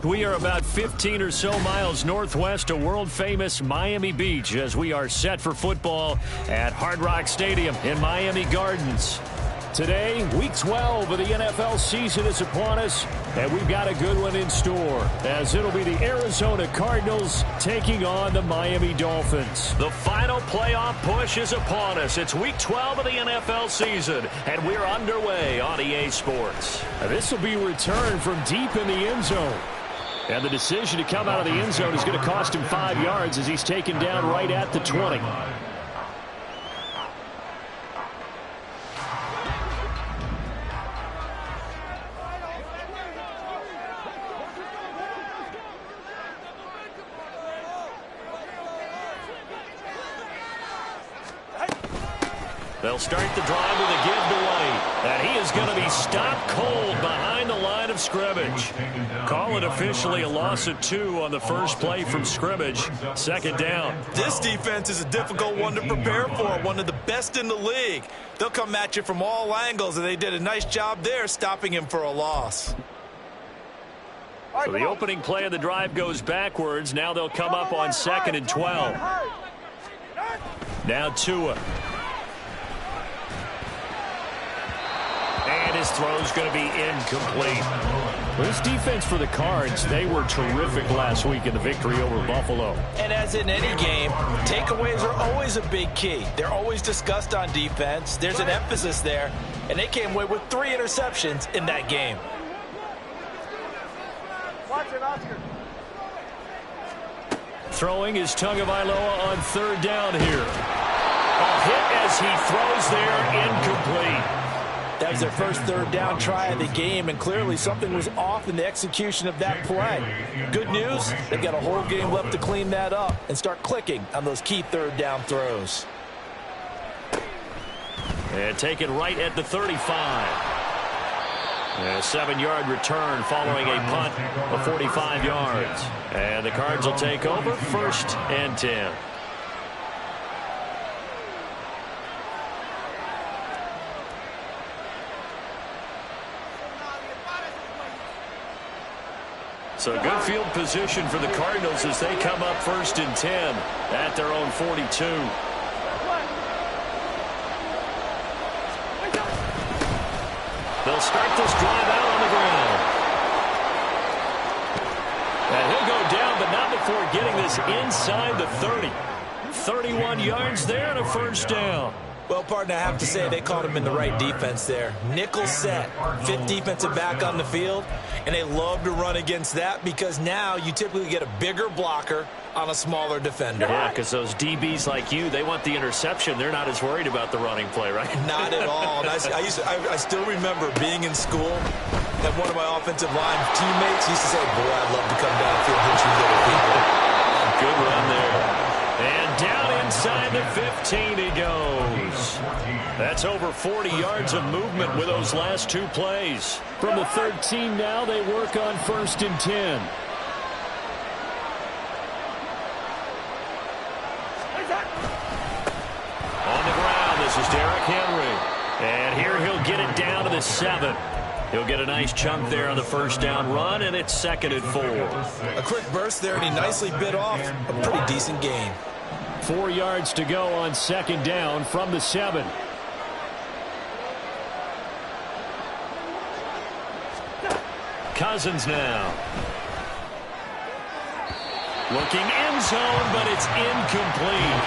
We are about 15 or so miles northwest of world-famous Miami Beach as we are set for football at Hard Rock Stadium in Miami Gardens. Today, Week 12 of the NFL season is upon us, and we've got a good one in store, as it'll be the Arizona Cardinals taking on the Miami Dolphins. The final playoff push is upon us. It's Week 12 of the NFL season, and we're underway on EA Sports. This will be a return from deep in the end zone. And the decision to come out of the end zone is going to cost him 5 yards as he's taken down right at the 20. They'll start the drive with a give to White. And he is going to be stopped cold behind the line of scrimmage. Call it officially a loss of 2 on the first play from scrimmage. Second down. This defense is a difficult one to prepare for, one of the best in the league. They'll come at you from all angles, and they did a nice job there stopping him for a loss. So the opening play of the drive goes backwards. Now they'll come up on 2nd and 12. Now Tua. And his throw's going to be incomplete. Well, this defense for the Cards, they were terrific last week in the victory over Buffalo. And as in any game, takeaways are always a big key. They're always discussed on defense. There's an emphasis there, and they came away with 3 interceptions in that game. Watch it, Oscar. Throwing is Tagovailoa on 3rd down here. A hit as he throws there, incomplete. That was their first 3rd down try of the game, and clearly something was off in the execution of that play. Good news, they've got a whole game left to clean that up and start clicking on those key 3rd down throws. And taken right at the 35. A 7-yard return following a punt of 45 yards. And the Cards will take over 1st and 10. So good field position for the Cardinals as they come up 1st and 10 at their own 42. They'll start this drive out on the ground. And he'll go down, but not before getting this inside the 30. 31 yards there and a 1st down. Well, partner, I have to say they caught him in the right defense there. Nickel set, 5th defensive back on the field, and they love to run against that because now you typically get a bigger blocker on a smaller defender. Yeah, because those DBs like you, they want the interception. They're not as worried about the running play, right? Not at all. And I still remember being in school, and one of my offensive line teammates used to say, boy, I'd love to come downfield and hit you little people. Good run there. And down inside the 15 he goes. That's over 40 yards of movement with those last 2 plays. From the 13 now, they work on 1st and 10. On the ground, this is Derrick Henry. And here he'll get it down to the 7. He'll get a nice chunk there on the 1st down run, and it's 2nd and 4. A quick burst there, and he nicely bit off a pretty decent gain. 4 yards to go on 2nd down from the 7. Cousins now. Looking end zone, but it's incomplete.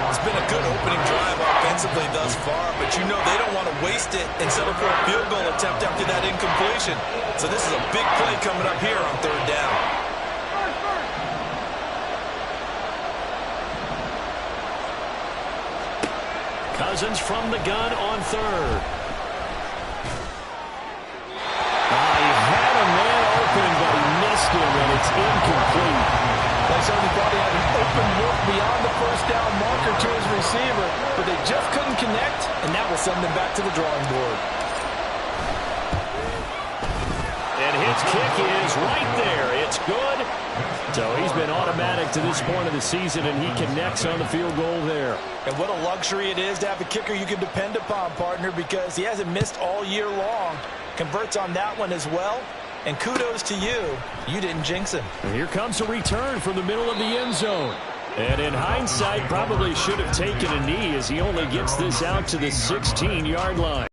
It's been a good opening drive offensively thus far, but you know they don't want to waste it and settle for a field goal attempt after that incompletion. So this is a big play coming up here on 3rd down. Cousins from the gun on third. He had a man open, but he missed him, and it's incomplete. They certainly thought he had an open look beyond the first down marker to his receiver, but they just couldn't connect, and that will send them back to the drawing board. And his kick is right there. It's good. So he's been automatic to this point of the season, and he connects on the field goal there. And what a luxury it is to have a kicker you can depend upon, partner, because he hasn't missed all year long. Converts on that one as well. And kudos to you. You didn't jinx him. And here comes a return from the middle of the end zone. And in hindsight, probably should have taken a knee as he only gets this out to the 16-yard line.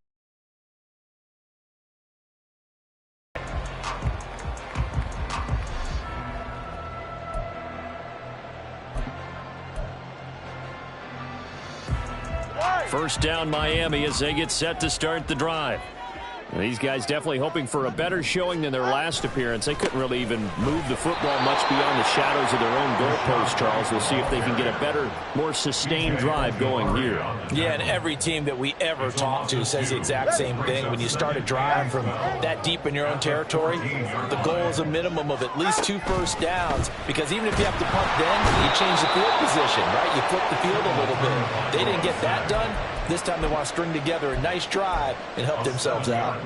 First down Miami as they get set to start the drive. And these guys definitely hoping for a better showing than their last appearance. They couldn't really even move the football much beyond the shadows of their own goalpost, Charles. We'll see if they can get a better, more sustained drive going here. Yeah, and every team that we ever talk to says the exact same thing. When you start a drive from that deep in your own territory, the goal is a minimum of at least 2 first downs, because even if you have to punt then, you change the field position, right? You flip the field a little bit. They didn't get that done. This time they want to string together a nice drive and help themselves out.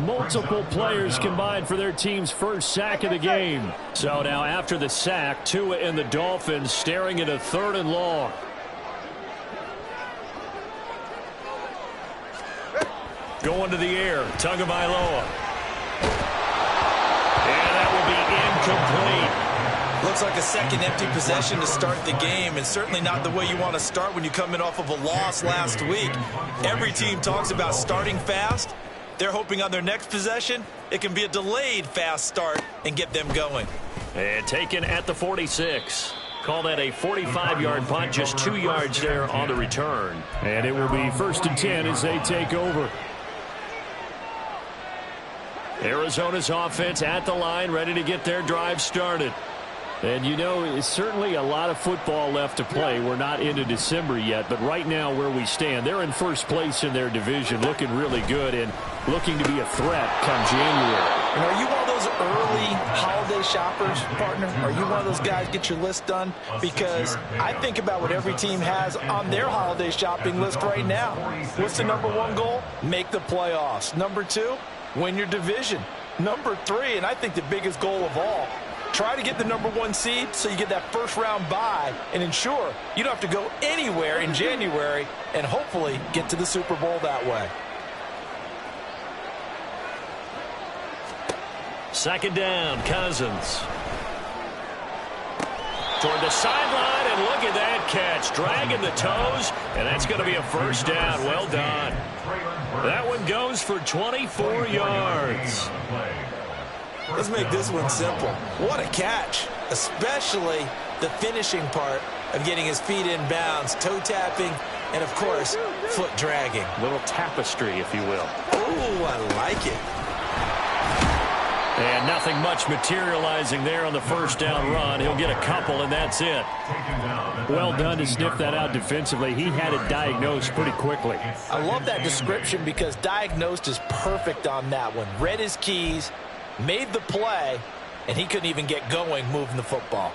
Multiple players combined for their team's first sack of the game. So now after the sack, Tua and the Dolphins staring at a 3rd and long. Going to the air, Tagovailoa. And that will be incomplete. Looks like a second empty possession to start the game, and certainly not the way you want to start when you come in off of a loss last week. Every team talks about starting fast. They're hoping on their next possession, it can be a delayed fast start and get them going. And taken at the 46. Call that a 45-yard punt, just 2 yards there on the return. And it will be 1st and 10 as they take over. Arizona's offense at the line, ready to get their drive started. And, you know, it's certainly a lot of football left to play. We're not into December yet, but right now where we stand, they're in first place in their division, looking really good and looking to be a threat come January. And are you one of those early holiday shoppers, partner? Are you one of those guys get your list done? Because I think about what every team has on their holiday shopping list right now. What's the #1 goal? Make the playoffs. #2, win your division. #3, and I think the biggest goal of all, try to get the #1 seed so you get that first-round bye and ensure you don't have to go anywhere in January and hopefully get to the Super Bowl that way. 2nd down, Cousins. Toward the sideline, and look at that catch. Dragging the toes, and that's going to be a 1st down. Well done. That one goes for 24 yards. Let's make this one simple. What a catch, especially the finishing part of getting his feet in bounds, toe tapping, and, of course, foot dragging. A little tapestry, if you will. Ooh, I like it. And nothing much materializing there on the 1st down run. He'll get a couple, and that's it. Well done to sniff that out defensively. He had it diagnosed pretty quickly. I love that description because diagnosed is perfect on that one. Read his keys, made the play, and he couldn't even get going moving the football.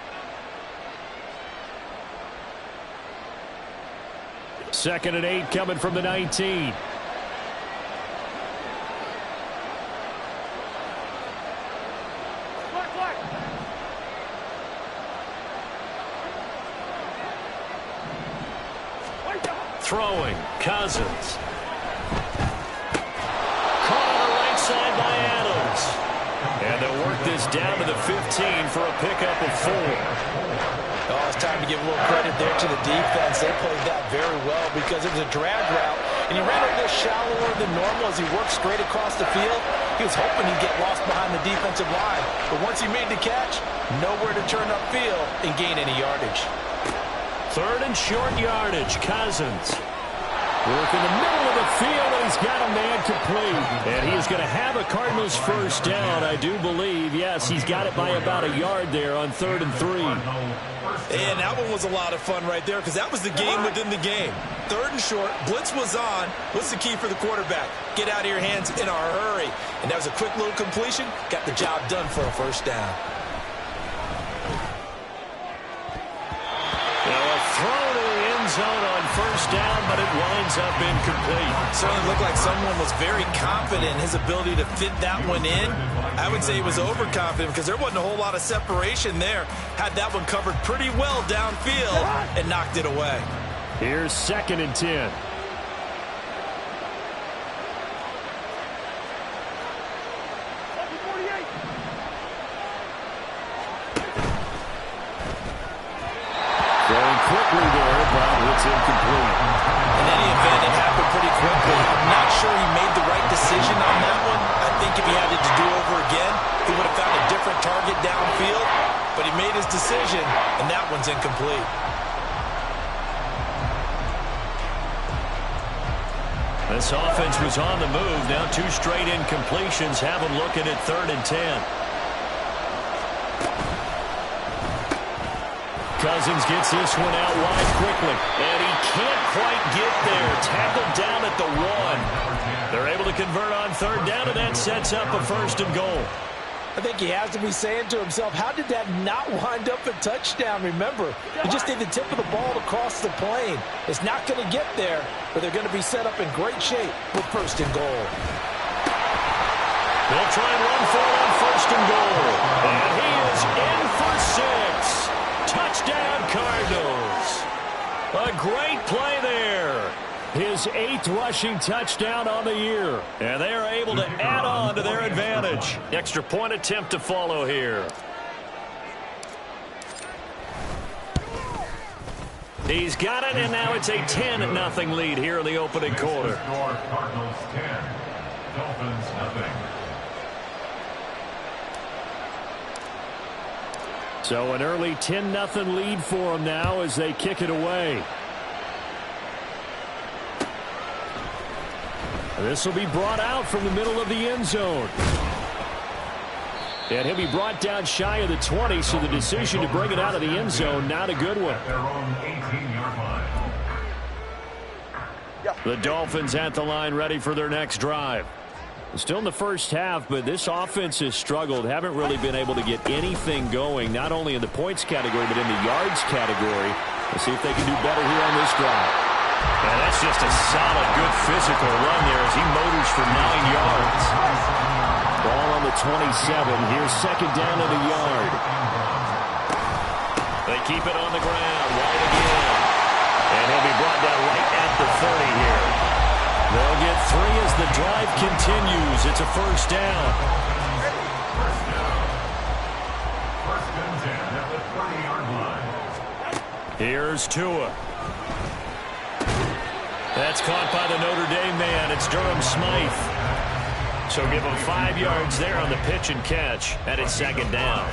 2nd and 8 coming from the 19. Throwing, Cousins. Caught on the right side by Adams. And they'll work this down to the 15 for a pickup of 4. Oh, it's time to give a little credit there to the defense. They played that very well because it was a drag route, and he ran a little shallower than normal as he worked straight across the field. He was hoping he'd get lost behind the defensive line, but once he made the catch, nowhere to turn upfield and gain any yardage. 3rd and short yardage, Cousins. Work in the middle of the field, and he's got a man complete. And he is going to have a Cardinals 1st down, I do believe. Yes, he's got it by about a yard there on 3rd and 3. And that one was a lot of fun right there because that was the game within the game. 3rd and short, blitz was on. What's the key for the quarterback? Get out of your hands in a hurry. And that was a quick little completion. Got the job done for a first down. Throw to the end zone on first down, but it winds up incomplete. Certainly looked like someone was very confident in his ability to fit that one in. I would say he was overconfident because there wasn't a whole lot of separation there. Had that one covered pretty well downfield and knocked it away. Here's 2nd and 10. Going quickly there, but it's incomplete. In any event, it happened pretty quickly. I'm not sure he made the right decision on that one. I think if he had it to do over again, he would have found a different target downfield. But he made his decision, and that one's incomplete. This offense was on the move. Now 2 straight incompletions have them looking at 3rd and 10. Cousins gets this one out wide quickly, and he can't quite get there. Tackled down at the 1. They're able to convert on 3rd down, and that sets up a 1st and goal. I think he has to be saying to himself, how did that not wind up a touchdown? Remember, you just need the tip of the ball to cross the plane. It's not going to get there, but they're going to be set up in great shape with 1st and goal. They'll try and run for it on 1st and goal. And he is in for 6. Touchdown, Cardinals. A great play there. His 8th rushing touchdown on the year. And they are able to add on to their advantage. Extra point attempt to follow here. He's got it, and now it's a 10-0 lead here in the opening quarter. Cardinals 10, Dolphins nothing. So an early 10-0 lead for them now as they kick it away. This will be brought out from the middle of the end zone. And he'll be brought down shy of the 20, so the decision to bring it out of the end zone, not a good one. Their own 18-yard line. The Dolphins at the line ready for their next drive. Still in the first half, but this offense has struggled. Haven't really been able to get anything going, not only in the points category, but in the yards category. Let's see if they can do better here on this drive. And that's just a solid, good physical run there as he motors for 9 yards. Ball on the 27. Here's 2nd down at a yard. They keep it on the ground. Wide again. And he'll be brought down right at the 30 here. They'll get 3 as the drive continues. It's a 1st down. First and 10 at the 30-yard line. Here's Tua. That's caught by the Notre Dame man. It's Durham Smythe. So give him 5 yards there on the pitch and catch. And it's 2nd down.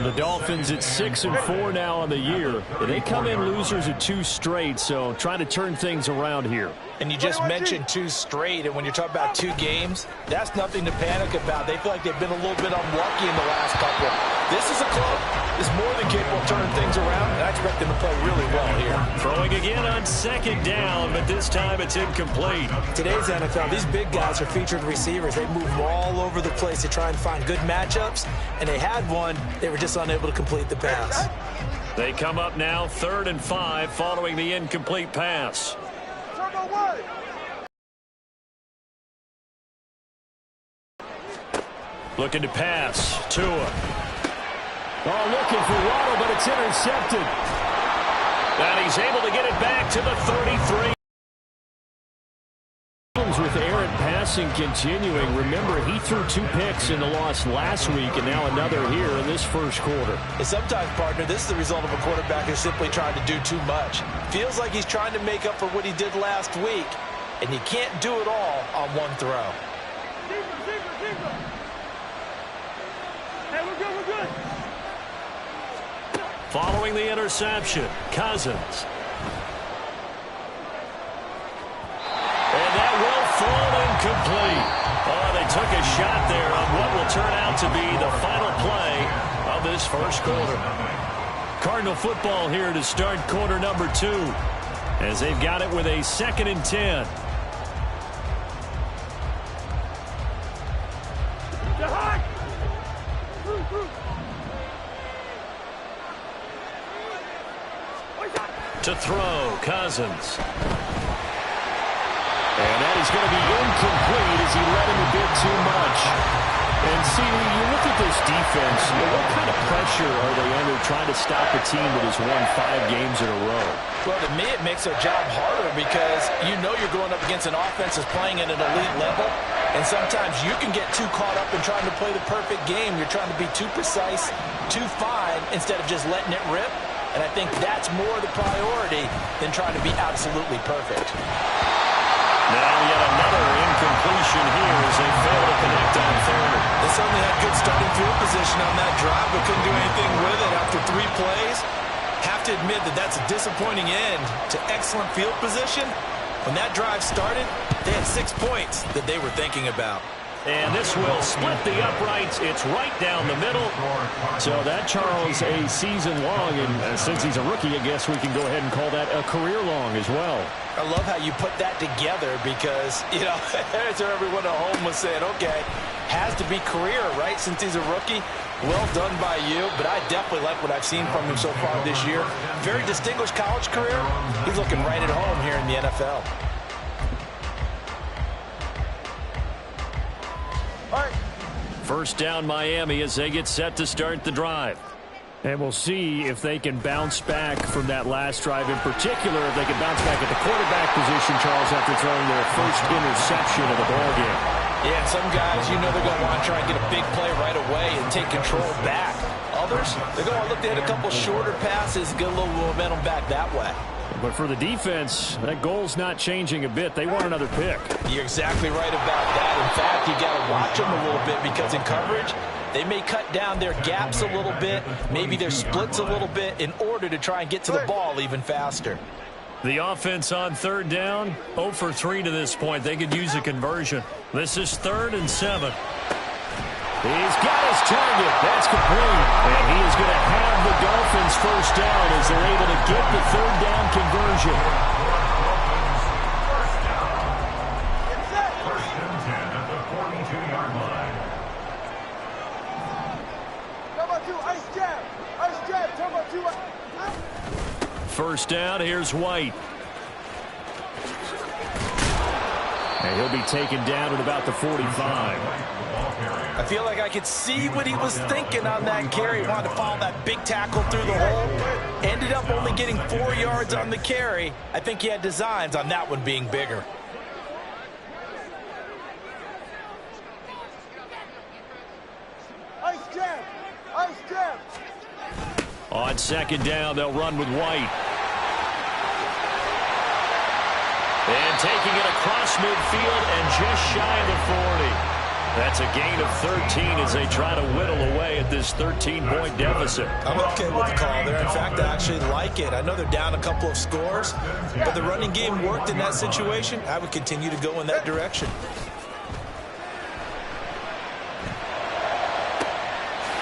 The Dolphins at 6-4 now on the year. They come in losers of 2 straight, so trying to turn things around here. And you just mentioned 2 straight, and when you're talking about 2 games, that's nothing to panic about. They feel like they've been a little bit unlucky in the last couple. This is a club that's more than capable of turning things around, and I expect them to play really well here. Throwing again on 2nd down, but this time it's incomplete. Today's NFL, these big guys are featured receivers. They move all over the place to try and find good matchups, and they had one. They were just unable to complete the pass. They come up now 3rd and 5 following the incomplete pass. Looking to pass. Tua. Oh, looking for Waddle, but it's intercepted. And he's able to get it back to the 33. With errant passing continuing. Remember, he threw 2 picks in the loss last week, and now another here in this first quarter. And sometimes, partner, this is the result of a quarterback who's simply trying to do too much. Feels like he's trying to make up for what he did last week, and you can't do it all on one throw. Hey, we're good. Following the interception, Cousins. And that will fall incomplete. Oh, they took a shot there on what will turn out to be the final play of this first quarter. Cardinal football here to start quarter number 2, as they've got it with a 2nd and 10. To throw, Cousins. And that is going to be incomplete as he let him a bit too much. And see, when you look at this defense, what kind of pressure are they under trying to stop a team that has won 5 games in a row? Well, to me, it makes their job harder because you know you're going up against an offense that's playing at an elite level. And sometimes you can get too caught up in trying to play the perfect game. You're trying to be too precise, too fine, instead of just letting it rip. And I think that's more the priority than trying to be absolutely perfect. Now yet another incompletion here as they fail to connect on 3rd. They certainly had good starting field position on that drive, but couldn't do anything with it after 3 plays. Have to admit that that's a disappointing end to excellent field position. When that drive started, they had 6 points that they were thinking about. And this will split the uprights. It's right down the middle. So that, Charles, a season long. And since he's a rookie, I guess we can go ahead and call that a career long as well. I love how you put that together because, you know, so everyone at home was saying, okay, has to be career, right, since he's a rookie. Well done by you, but I definitely like what I've seen from him so far this year. Very distinguished college career. He's looking right at home here in the NFL. First down, Miami, as they get set to start the drive. And we'll see if they can bounce back from that last drive. In particular, if they can bounce back at the quarterback position, Charles, after throwing their first interception of the ballgame. Yeah, some guys, you know they're going to want to try and get a big play right away and take control back. Others, they're going to look to hit a couple shorter passes and get a little momentum back that way. But for the defense, that goal's not changing a bit. They want another pick. You're exactly right about that. In fact, you got to watch them a little bit because in coverage, they may cut down their gaps a little bit, maybe their splits a little bit in order to try and get to the ball even faster. The offense on 3rd down, 0 for 3 to this point. They could use a conversion. This is 3rd and 7. He's got his target. That's complete. And he is going to have the Dolphins first down as they're able to get the 3rd down conversion. First and 10 at the 42-yard line. First down, here's White. And he'll be taken down at about the 45. I feel like I could see what he was thinking on that carry. He wanted to follow that big tackle through the hole. Ended up only getting 4 yards on the carry. I think he had designs on that one being bigger. On 2nd down, they'll run with White. And taking it across midfield and just shy of the 40. That's a gain of 13 as they try to whittle away at this 13-point deficit. I'm okay with the call there. In fact, I actually like it. I know they're down a couple of scores, but the running game worked in that situation. I would continue to go in that direction.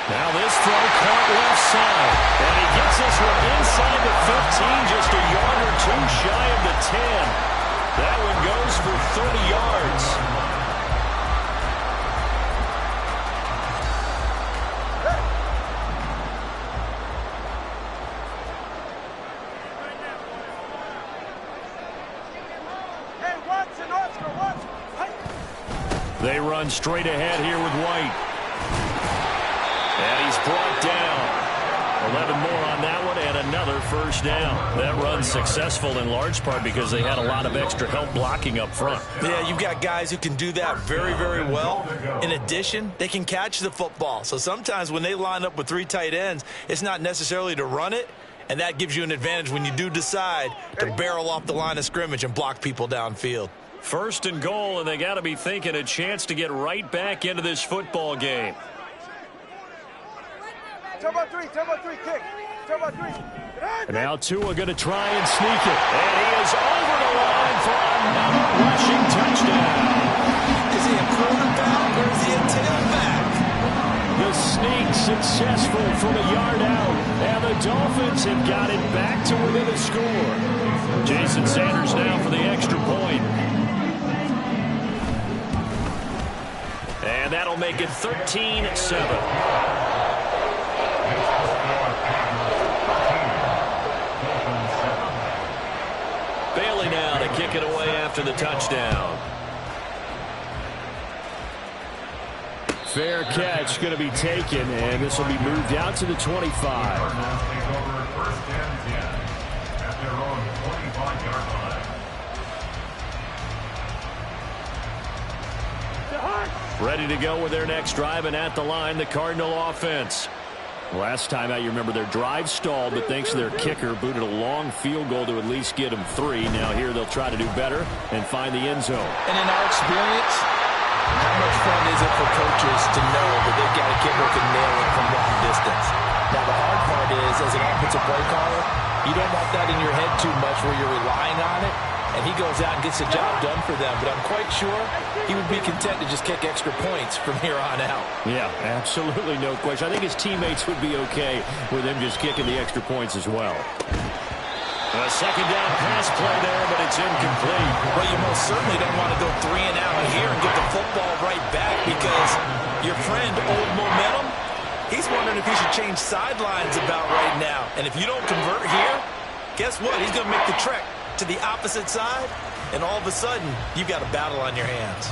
Now this throw caught left side. And he gets this one inside the 15, just a yard or 2 shy of the 10. That one goes for 30 yards. They run straight ahead here with White. And he's brought down. 11 more on that one and another first down. That run's successful in large part because they had a lot of extra help blocking up front. Yeah, you've got guys who can do that very, very well. In addition, they can catch the football. So sometimes when they line up with 3 tight ends, it's not necessarily to run it, and that gives you an advantage when you do decide to barrel off the line of scrimmage and block people downfield. First and goal, and they got to be thinking a chance to get right back into this football game. And now Tua going to try and sneak it. And he is over the line for another rushing touchdown. Is he a quarterback or is he a tailback? The sneak successful from a yard out. And the Dolphins have got it back to within a score. Jason Sanders now for the extra point. And that'll make it 13-7. Bailey now to kick it away after the touchdown. Fair catch going to be taken, and this will be moved out to the 25. Ready to go with their next drive, and at the line, the Cardinal offense. Last time out, you remember their drive stalled, but thanks to their kicker, booted a long field goal to at least get them 3. Now here they'll try to do better and find the end zone. And in our experience, how much fun is it for coaches to know that they've got a kicker who can nail it from long distance? Now the hard part is, as an offensive play caller, you don't want that in your head too much where you're relying on it, and he goes out and gets the job done for them. But I'm quite sure he would be content to just kick extra points from here on out. Yeah, absolutely no question. I think his teammates would be okay with him just kicking the extra points as well. A second down pass play there, but it's incomplete. Well, you most certainly don't want to go 3 and out here and get the football right back, because your friend, Old Momentum, he's wondering if he should change sidelines about right now. And if you don't convert here, guess what? He's going to make the trek to the opposite side, and all of a sudden, you've got a battle on your hands.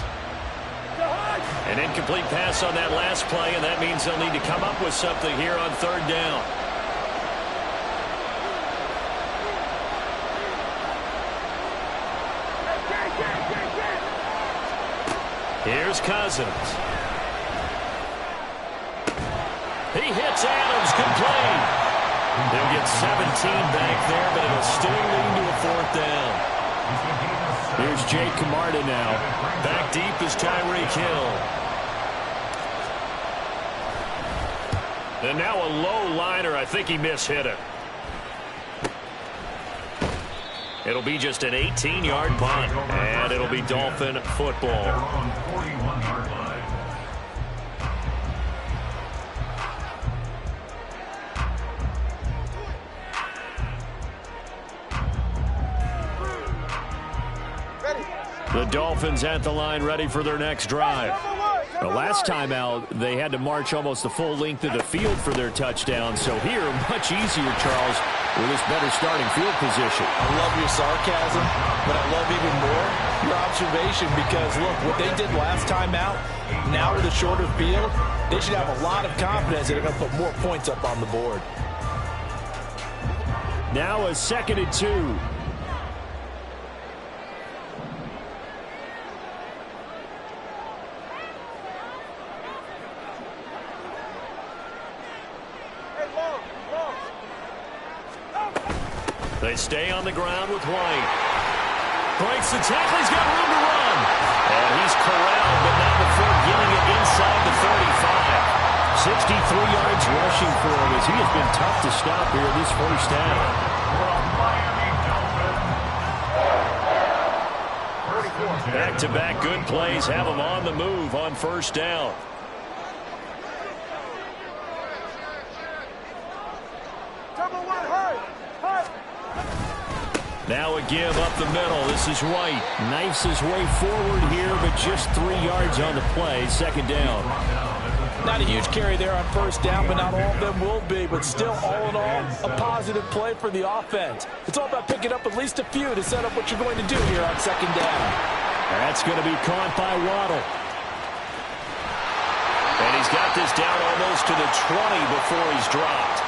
An incomplete pass on that last play, and that means they'll need to come up with something here on third down. Here's Cousins. He hits Adams. Good play. They'll get 17 back there, but it'll still lead to a fourth down. Here's Jake Camarda now. Back deep is Tyreek Hill. And now a low liner. I think he mishit it. It'll be just an 18-yard punt, and it'll be Dolphin football. The Dolphins at the line, ready for their next drive. The last time out, they had to march almost the full length of the field for their touchdown. So here, much easier, Charles, with this better starting field position. I love your sarcasm, but I love even more your observation, because, look, what they did last time out, now with a shorter field, they should have a lot of confidence that they're going to put more points up on the board. Now a 2nd and 2. They stay on the ground with White. Breaks the tackle. He's got room to run. And he's corralled, but not before getting it inside the 35. 63 yards rushing for him, as he has been tough to stop here this first half. Back-to-back good plays have him on the move on first down. Now a give up the middle. This is White. Knifes his way forward here, but just 3 yards on the play. 2nd down. Not a huge carry there on first down, but not all of them will be. But still, all in all, a positive play for the offense. It's all about picking up at least a few to set up what you're going to do here on 2nd down. That's going to be caught by Waddle. And he's got this down almost to the 20 before he's dropped.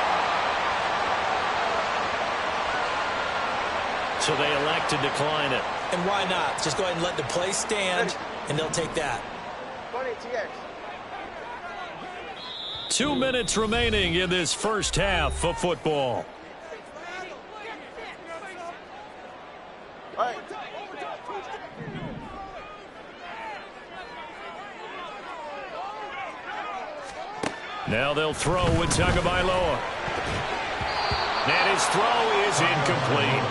So they elect to decline it. And why not? Just go ahead and let the play stand, and they'll take that. 2 minutes remaining in this first half of football. Now they'll throw with Tagovailoa. That is his throw is incomplete.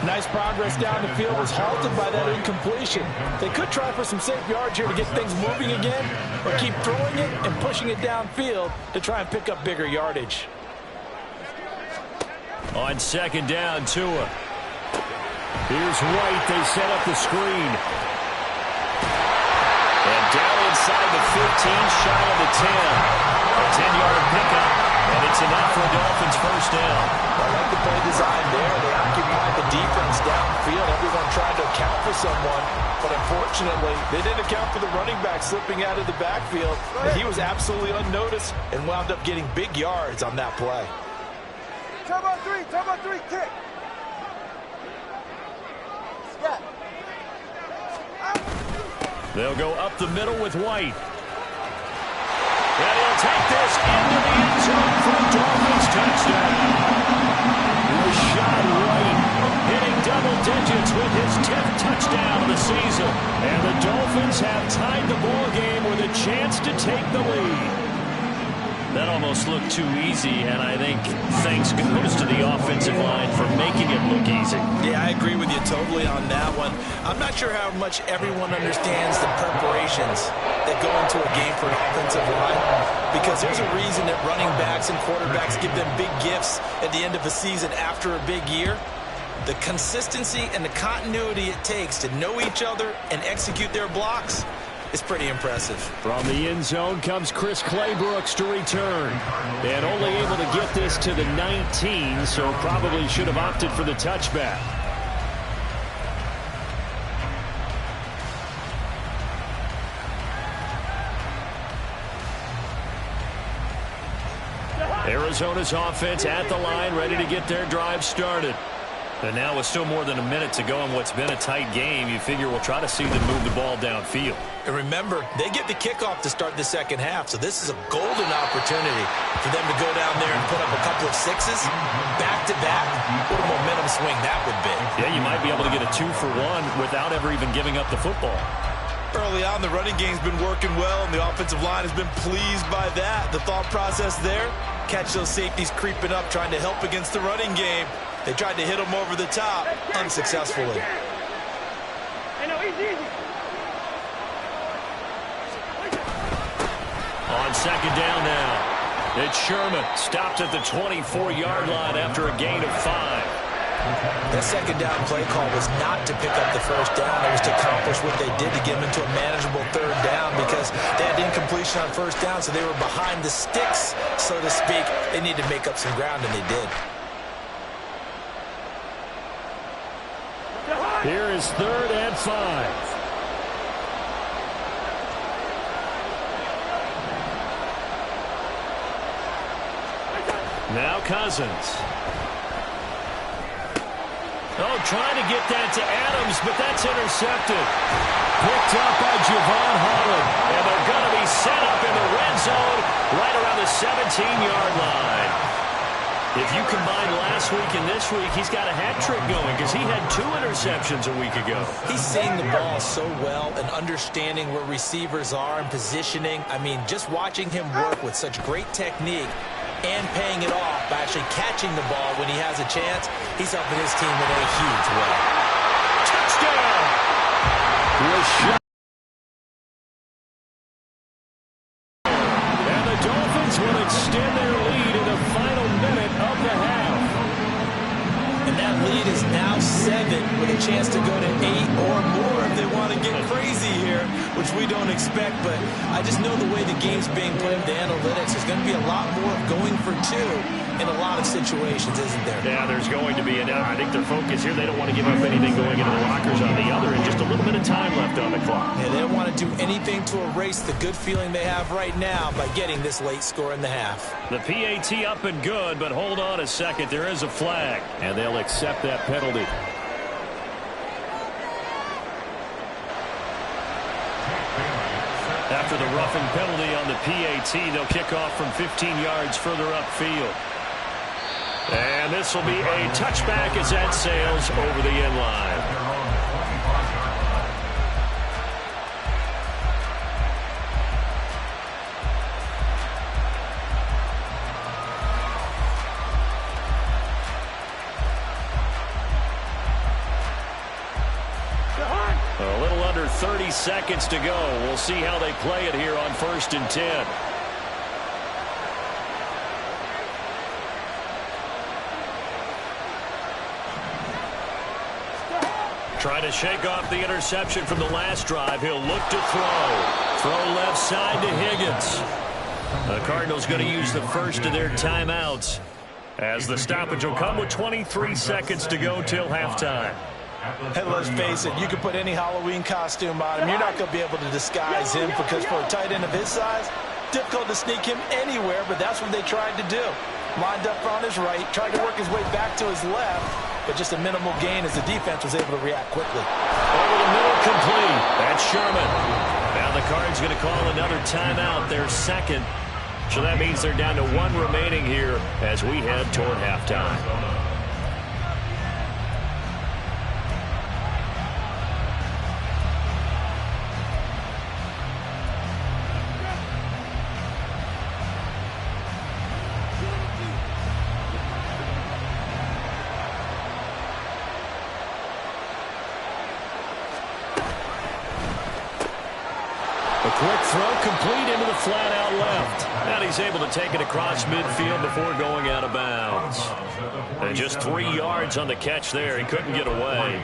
Nice progress down the field, was halted by that incompletion. They could try for some safe yards here to get things moving again, or keep throwing it and pushing it downfield to try and pick up bigger yardage. On second down, Tua. Here's White. They set up the screen. And down inside the 15, shy of the 10. A 10-yard pickup, and it's enough for a Dolphins first down. I like the play design there. They occupied the defense downfield. Everyone tried to account for someone, but unfortunately, they didn't account for the running back slipping out of the backfield. And he was absolutely unnoticed and wound up getting big yards on that play. Top on three, kick. Scat. They'll go up the middle with White. And he'll take this into the end zone for a Dolphins touchdown. Rashad White hitting double digits with his 10th touchdown of the season. And the Dolphins have tied the ball game with a chance to take the lead. That almost looked too easy, and I think thanks goes to the offensive line for making it look easy. Yeah, I agree with you totally on that one. I'm not sure how much everyone understands the preparations that go into a game for an offensive line, because there's a reason that running backs and quarterbacks give them big gifts at the end of a season after a big year. The consistency and the continuity it takes to know each other and execute their blocks is pretty impressive. From the end zone comes Chris Claybrooks to return. And only able to get this to the 19, so probably should have opted for the touchback. Arizona's offense at the line, ready to get their drive started. And now with still more than a minute to go in what's been a tight game, you figure we'll try to see them move the ball downfield. And remember, they get the kickoff to start the second half, so this is a golden opportunity for them to go down there and put up a couple of sixes back-to-back. What a momentum swing that would be. Yeah, you might be able to get a 2-for-1 without ever even giving up the football. Early on, the running game's been working well, and the offensive line has been pleased by that. The thought process there, catch those safeties creeping up, trying to help against the running game. They tried to hit him over the top, unsuccessfully. On second down now, it's Sherman. Stopped at the 24-yard line after a gain of 5. That second down play call was not to pick up the first down. It was to accomplish what they did to get them into a manageable third down, because they had incompletion on first down, so they were behind the sticks, so to speak. They needed to make up some ground, and they did. Here is 3rd and 5. Now Cousins. Oh, trying to get that to Adams, but that's intercepted. Picked up by Javon Holland. And they're going to be set up in the red zone right around the 17-yard line. If you combine last week and this week, he's got a hat trick going because he had 2 interceptions a week ago. He's seeing the ball so well and understanding where receivers are and positioning. I mean, just watching him work with such great technique and paying it off by actually catching the ball when he has a chance, he's helping his team in a huge way. Touchdown! And the Dolphins will extend their lead in the final minute of the half. And that lead is now 7 with a chance to go to 8 or more if they want to get crazy here, which we don't expect. But I just know the way the game's being put into analytics, there's going to be a lot more of going for 2 in a lot of situations, isn't there? Yeah, there's going to be. And I think their focus here, they don't want to give up anything going into the lockers on the other, and just a little bit of time left on the clock. Yeah, they don't want to do anything to erase the good feeling they have right now by getting this late score in the half. The PAT up and good, but hold on a second. There is a flag, and they'll accept that penalty. After the roughing penalty on the PAT, they'll kick off from 15 yards further upfield. And this will be a touchback as that sails over the end line. 30 seconds to go. We'll see how they play it here on 1st and 10. Trying to shake off the interception from the last drive. He'll look to throw. Throw left side to Higgins. The Cardinals going to use the first of their timeouts, as the stoppage will come with 23 seconds to go till halftime. And let's face it, you can put any Halloween costume on him. You're not going to be able to disguise him, because for a tight end of his size, difficult to sneak him anywhere, but that's what they tried to do. Lined up on his right, tried to work his way back to his left, but just a minimal gain as the defense was able to react quickly. Over the middle, complete. That's Sherman. Now the Cards going to call another timeout, their second. So that means they're down to 1 remaining here as we head toward halftime. Quick throw complete into the flat out left. And he's able to take it across midfield before going out of bounds. And just 3 yards on the catch there. He couldn't get away.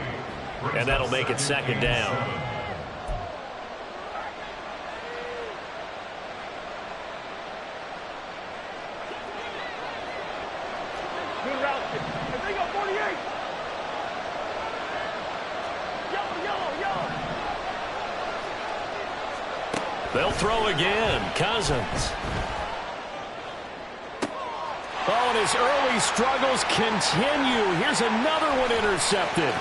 And that'll make it 2nd down. Good route. And they got 48. Yellow. They'll throw again. Cousins. Oh, and his early struggles continue. Here's another one intercepted.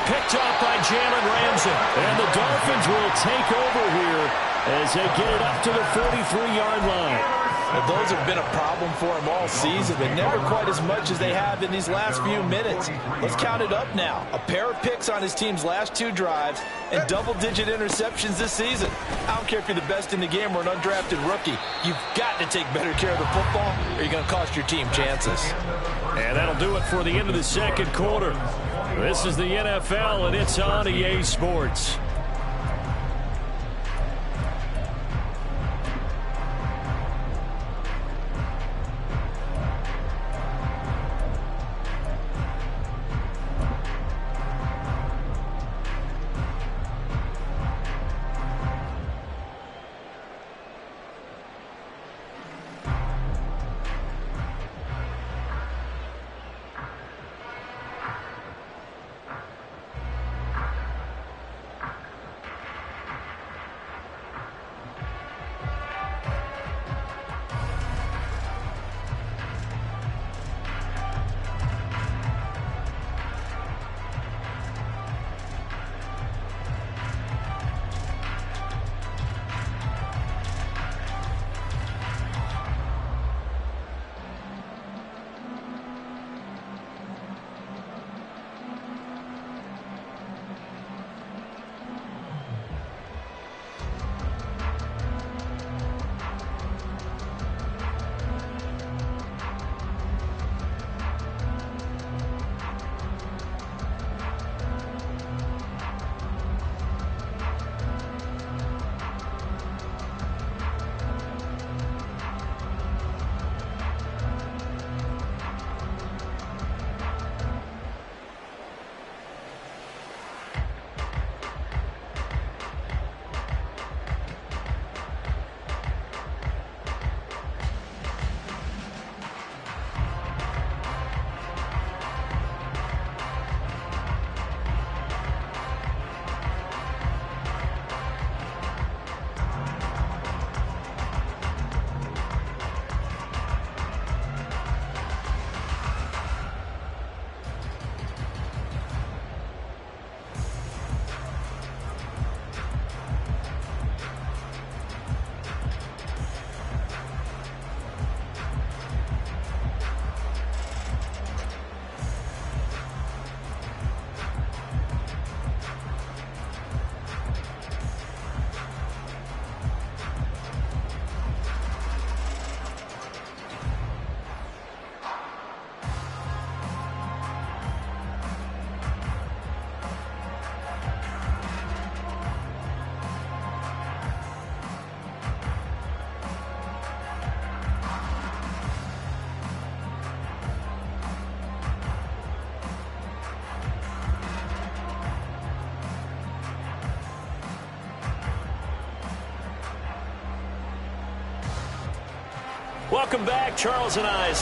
Picked off by Jalen Ramsey. And the Dolphins will take over here as they get it up to the 43-yard line. Well, those have been a problem for him all season, but never quite as much as they have in these last few minutes. Let's count it up now. A pair of picks on his team's last 2 drives and double-digit interceptions this season. I don't care if you're the best in the game or an undrafted rookie. You've got to take better care of the football, or you're going to cost your team chances. And that'll do it for the end of the second quarter. This is the NFL, and it's on EA Sports. Welcome back, Charles and I.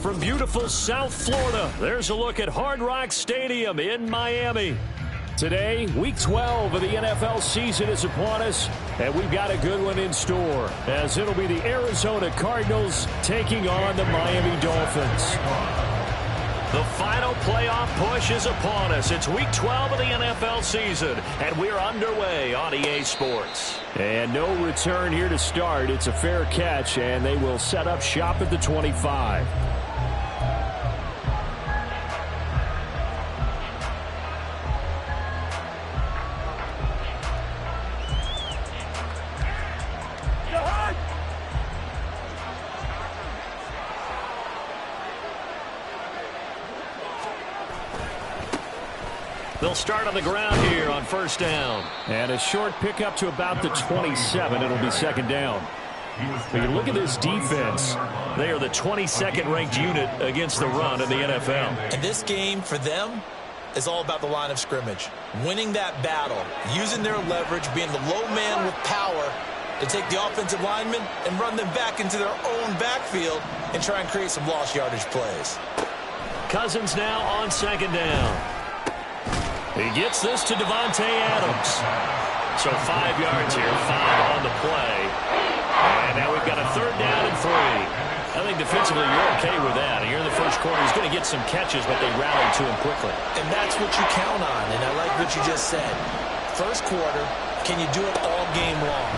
From beautiful South Florida, there's a look at Hard Rock Stadium in Miami. Today, Week 12 of the NFL season is upon us, and we've got a good one in store, as it'll be the Arizona Cardinals taking on the Miami Dolphins. The final playoff push is upon us. It's Week 12 of the NFL season, and we're underway on EA Sports. And no return here to start. It's a fair catch, and they will set up shop at the 25. They'll start on the ground here on first down. And a short pickup to about the 27. It'll be second down. When you look at this defense, they are the 22nd ranked unit against the run in the NFL. And this game for them is all about the line of scrimmage. Winning that battle, using their leverage, being the low man with power to take the offensive linemen and run them back into their own backfield and try and create some lost yardage plays. Cousins now on second down. He gets this to Devontae Adams. So 5 yards here, 5 on the play. And now we've got a third down and 3. I think defensively you're okay with that. Here in the first quarter, he's going to get some catches, but they rallied to him quickly. And that's what you count on, and I like what you just said. First quarter, can you do it all game long?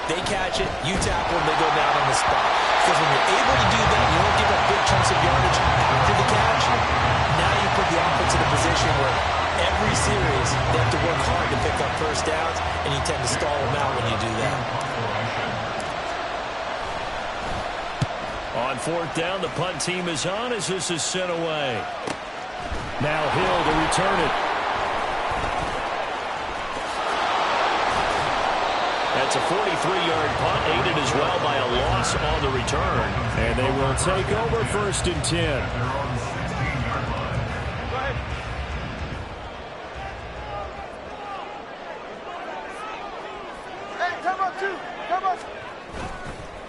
They catch it, you tackle them, they go down on the spot. Because when you're able to do that, you don't give up big chunks of yardage after the catch. Now you put the offense in a position where every series they have to work hard to pick up first downs, and you tend to stall them out when you do that. On fourth down, the punt team is on as this is sent away. Now Hill to return it. That's a 43-yard punt, aided as well by a loss on the return. And they will take over first and 10.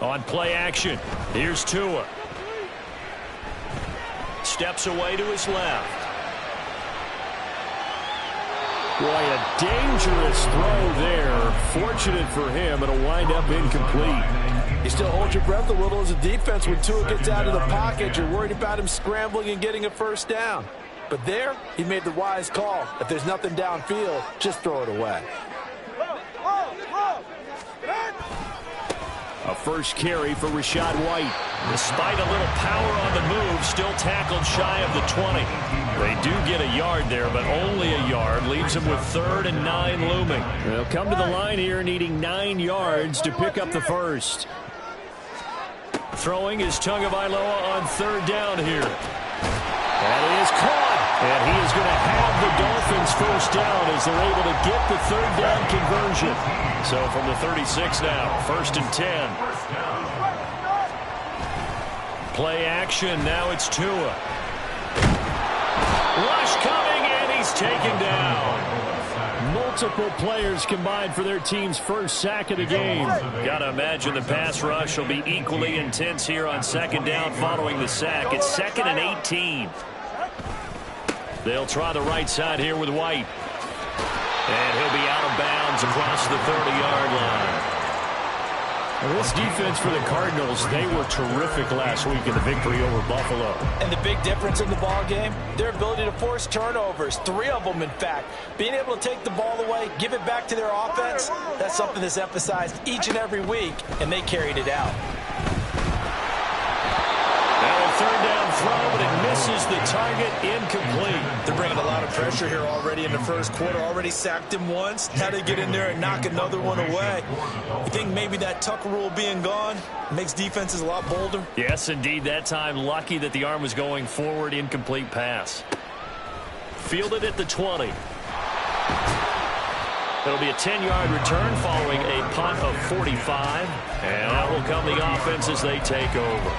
On play action, here's Tua. Steps away to his left. Boy, a dangerous throw there. Fortunate for him, it'll wind up incomplete. You still hold your breath a little as a defense when Tua gets out of the pocket. You're worried about him scrambling and getting a first down. But there, he made the wise call. If there's nothing downfield, just throw it away. A first carry for Rachaad White. Despite a little power on the move, still tackled shy of the 20. They do get a yard there, but only a yard. Leaves them with 3rd and 9 looming. They'll come to the line here needing 9 yards to pick up the first. Throwing is Tagovailoa on 3rd down here. That is caught. And he is going to have the Dolphins first down as they're able to get the 3rd down conversion. So from the 36 now, 1st and 10. Play action. Now it's Tua. Rush coming, and he's taken down. Multiple players combined for their team's first sack of the game. Got to imagine the pass rush will be equally intense here on 2nd down following the sack. It's 2nd and 18. They'll try the right side here with White. And he'll be out of bounds across the 30-yard line. Well, this defense for the Cardinals, they were terrific last week in the victory over Buffalo. And the big difference in the ball game, their ability to force turnovers, 3 of them in fact. Being able to take the ball away, give it back to their offense, that's something that's emphasized each and every week, and they carried it out. Now a 3rd down throw, but it misses the target, incomplete. They're bringing a lot of pressure here already in the first quarter. Already sacked him once. Now they get in there and knock another one away. You think maybe that Tucker rule being gone makes defenses a lot bolder? Yes, indeed. That time, lucky that the arm was going forward. Incomplete pass. Fielded at the 20. It'll be a 10-yard return following a punt of 45. And out will come the offense as they take over.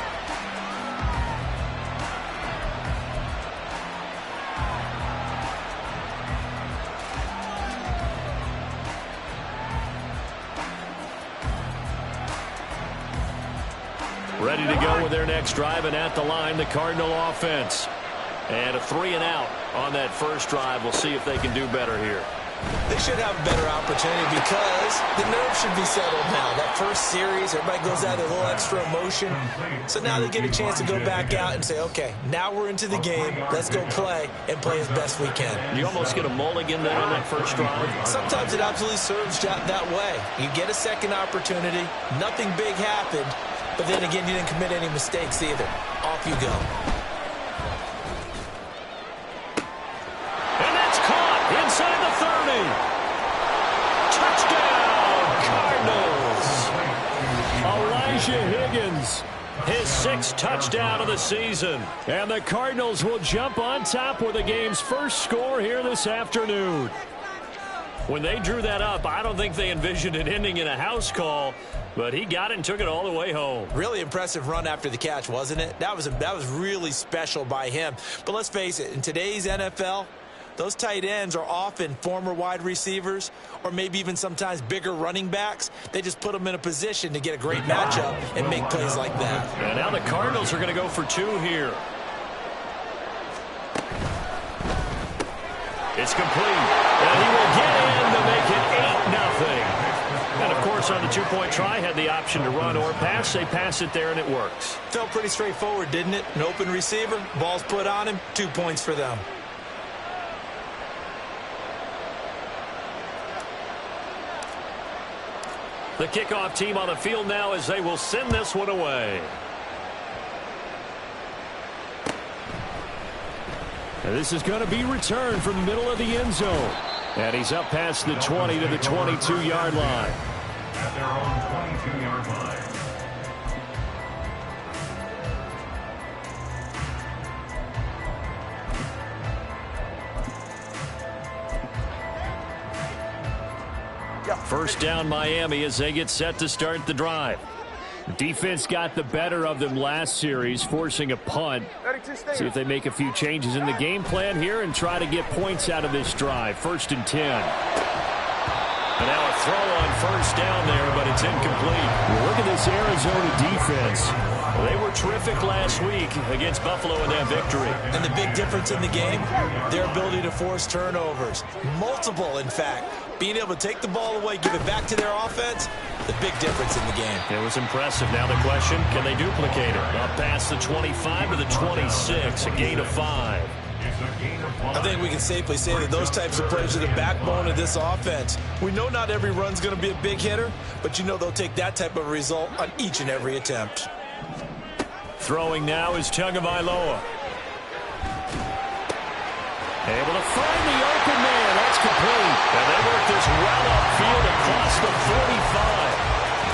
Ready to go with their next drive, and at the line, the Cardinal offense. And a 3 and out on that first drive. We'll see if they can do better here. They should have a better opportunity because the nerves should be settled now. That first series, everybody goes out with a little extra emotion. So now they get a chance to go back out and say, okay, now we're into the game. Let's go play and play as best we can. You almost get a mulligan there on that first drive. Sometimes it absolutely serves that way. You get a second opportunity. Nothing big happened. But then again, you didn't commit any mistakes either. Off you go. And that's caught inside the 30. Touchdown, Cardinals. Elijah Higgins, his 6th touchdown of the season. And the Cardinals will jump on top with the game's first score here this afternoon. When they drew that up, I don't think they envisioned it ending in a house call, but he got it and took it all the way home. Really impressive run after the catch, wasn't it? That was really special by him. But let's face it, in today's NFL, those tight ends are often former wide receivers or maybe even sometimes bigger running backs. They just put them in a position to get a great matchup and make plays like that. And now the Cardinals are going to go for 2 here. It's complete. And he will get in to make it 8-0. And, of course, on the 2-point try, had the option to run or pass. They pass it there, and it works. Felt pretty straightforward, didn't it? An open receiver, ball's put on him, 2 points for them. The kickoff team on the field now as they will send this one away. And this is going to be returned from the middle of the end zone. And he's up past the 20 to the 22-yard line. At their own 22-yard line. First down Miami as they get set to start the drive. Defense got the better of them last series, forcing a punt. See if they make a few changes in the game plan here and try to get points out of this drive. 1st and 10. And now a throw on first down there, but it's incomplete. Well, look at this Arizona defense. They were terrific last week against Buffalo in that victory. And the big difference in the game, their ability to force turnovers. Multiple, in fact. Being able to take the ball away, give it back to their offense, the big difference in the game. It was impressive. Now the question, can they duplicate it? Up past the 25 to the 26, a gain of 5. I think we can safely say that those types of plays are the backbone of this offense. We know not every run's going to be a big hitter, but you know they'll take that type of result on each and every attempt. Throwing now is Tagovailoa. Able to find the open man. That's complete. And they work this well upfield across the 45.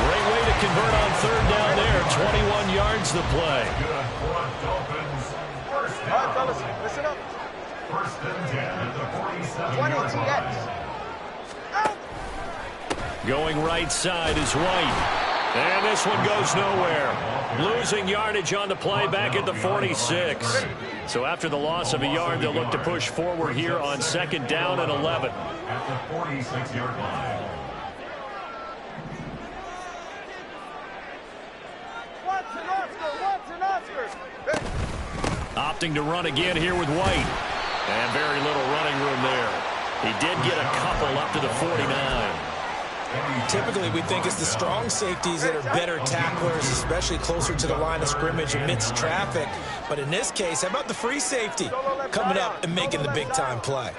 Great way to convert on third down there. 21 yards to play. All right, fellas, listen up. First and 10 at the 20 47-yard line. TX. Going right side is White. And this one goes nowhere. Losing yardage on the play back at the 46. So after the loss of a yard, they'll look to push forward here on second down and 11. At the 46-yard line. Watson, Oscar. Opting to run again here with White. And very little running room there. He did get a couple up to the 49. Typically, we think it's the strong safeties that are better tacklers, especially closer to the line of scrimmage amidst traffic. But in this case, how about the free safety coming up and making the big-time play?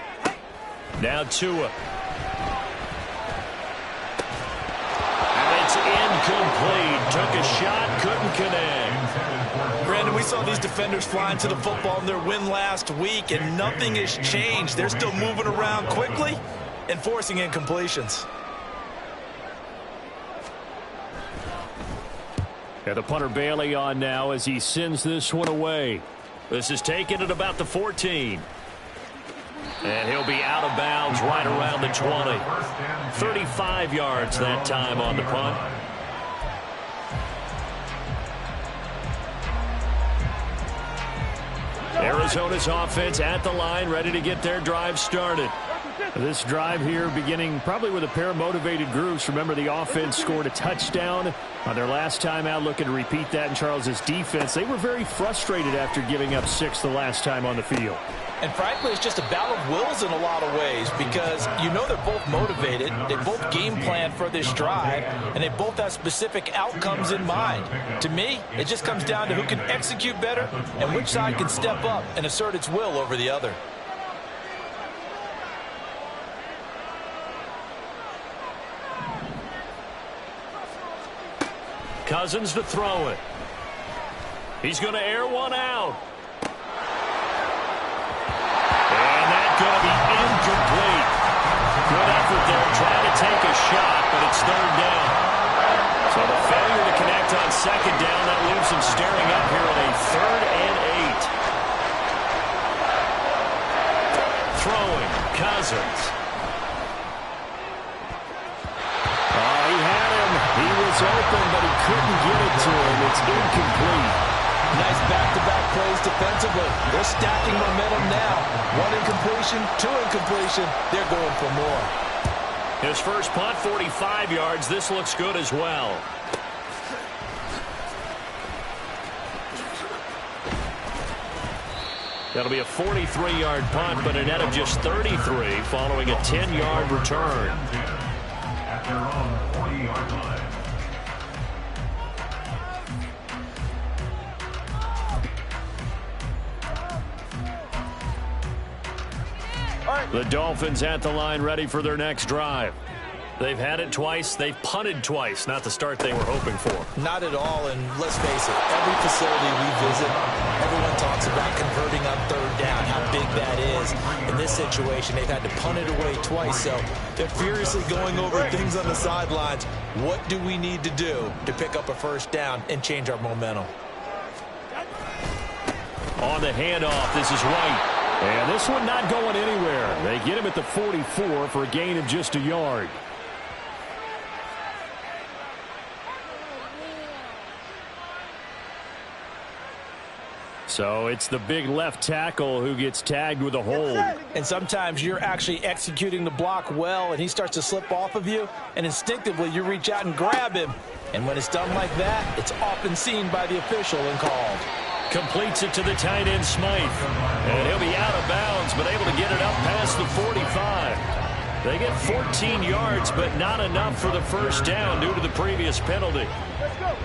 Now Tua. And it's incomplete. Took a shot, couldn't connect. Brandon, we saw these defenders flying to the football in their win last week, and nothing has changed. They're still moving around quickly and forcing incompletions. And the punter Bailey on now as he sends this one away. This is taken at about the 14. And he'll be out of bounds right around the 20. 35 yards that time on the punt. Arizona's offense at the line, ready to get their drive started. This drive here beginning probably with a pair of motivated groups. Remember, the offense scored a touchdown on their last time out, looking to repeat that in Charles's defense. They were very frustrated after giving up 6 the last time on the field. And frankly, it's just a battle of wills in a lot of ways because you know they're both motivated, they both game plan for this drive, and they both have specific outcomes in mind. To me, it just comes down to who can execute better and which side can step up and assert its will over the other. Cousins to throw it. He's going to air one out. And that's going to be incomplete. Good effort there, trying to take a shot, but it's third down. So the failure to connect on second down, that leaves him staring up here at a 3rd and 8. Throwing, Cousins. He had him. He was open, but he couldn't get it to him. It's incomplete. Nice back-to-back plays defensively. They're stacking momentum now. 1 incompletion, 2 incompletion. They're going for more. His first punt, 45 yards. This looks good as well. That'll be a 43-yard punt, but a net of just 33 following a 10-yard return. At their own 40-yard line. The Dolphins at the line ready for their next drive. They've had it twice. They've punted twice. Not the start they were hoping for. Not at all, and let's face it, every facility we visit, everyone talks about converting on third down, how big that is. In this situation, they've had to punt it away twice, so they're furiously going over things on the sidelines. What do we need to do to pick up a first down and change our momentum? On the handoff, this is White. And this one not going anywhere. They get him at the 44 for a gain of just a yard. So it's the big left tackle who gets tagged with a hold. And sometimes you're actually executing the block well, and he starts to slip off of you, and instinctively you reach out and grab him. And when it's done like that, it's often seen by the official and called. Completes it to the tight end, Smythe. And he'll be out of bounds, but able to get it up past the 45. They get 14 yards, but not enough for the first down due to the previous penalty. Let's go.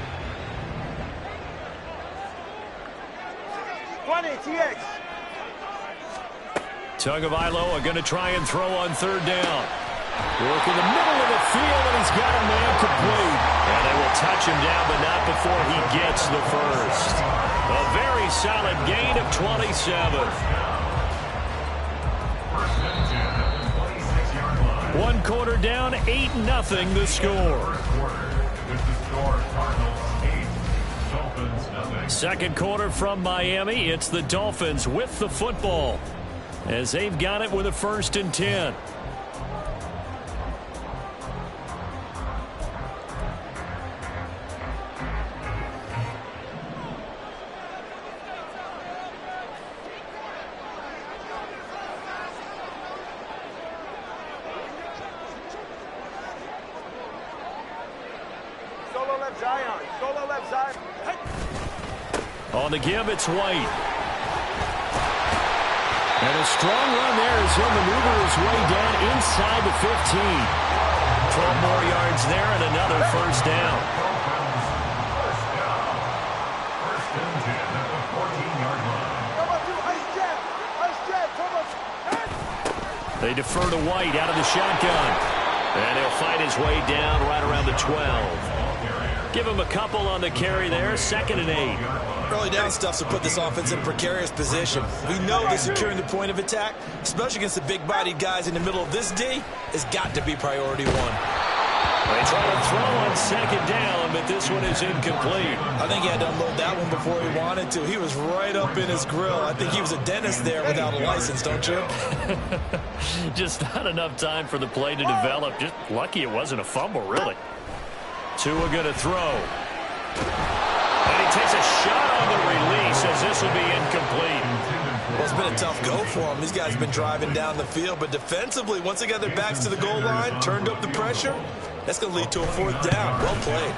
20, TX. Tagovailoa going to try and throw on third down. Work in the middle of the field, and he's got a man complete. And they will touch him down, but not before he gets the first. A very solid gain of 27. One quarter down, 8-0 the score. Second quarter from Miami. It's the Dolphins with the football as they've got it with a 1st and 10. Solo left Zion. Solo left Zion. Hey. On the give, it's White. And a strong run there as he'll maneuver his way down inside the 15. 12 more yards there and another first down. First and 10 at the 14-yard line. Come on, do ice jab. Ice jab. Come on. They defer to White out of the shotgun. And he'll find his way down right around the 12. Give him a couple on the carry there. 2nd and 8. Early down stuff to put this offense in a precarious position. We know that securing the point of attack, especially against the big-bodied guys in the middle of this D, has got to be priority one. They try to throw on 2nd down, but this one is incomplete. I think he had to unload that one before he wanted to. He was right up in his grill. I think he was a dentist there without a license, don't you? Just not enough time for the play to develop. Just lucky it wasn't a fumble, really. Tua going to throw. And he takes a shot on the release as this will be incomplete. Well, it's been a tough go for him. These guys have been driving down the field, but defensively, once they got their backs to the goal line, turned up the pressure, that's going to lead to a 4th down. Well played.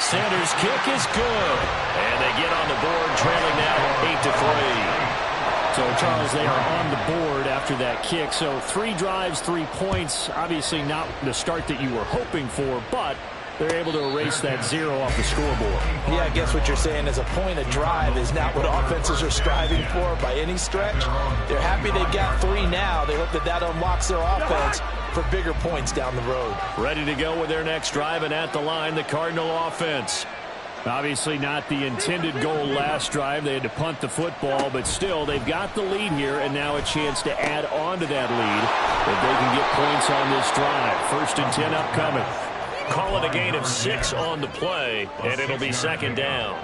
Sanders' kick is good. And they get on the board, trailing now 8-3. So, Charles, they are on the board after that kick. So 3 drives, 3 points. Obviously not the start that you were hoping for, but they're able to erase that 0 off the scoreboard. Yeah, I guess what you're saying is a point of drive is not what offenses are striving for by any stretch. They're happy they've got 3 now. They hope that that unlocks their offense for bigger points down the road. Ready to go with their next drive, and at the line, the Cardinal offense. Obviously not the intended goal last drive. They had to punt the football, but still, they've got the lead here, and now a chance to add on to that lead if they can get points on this drive. 1st and 10 upcoming. Call it a gain of 6 on the play, and it'll be 2nd down.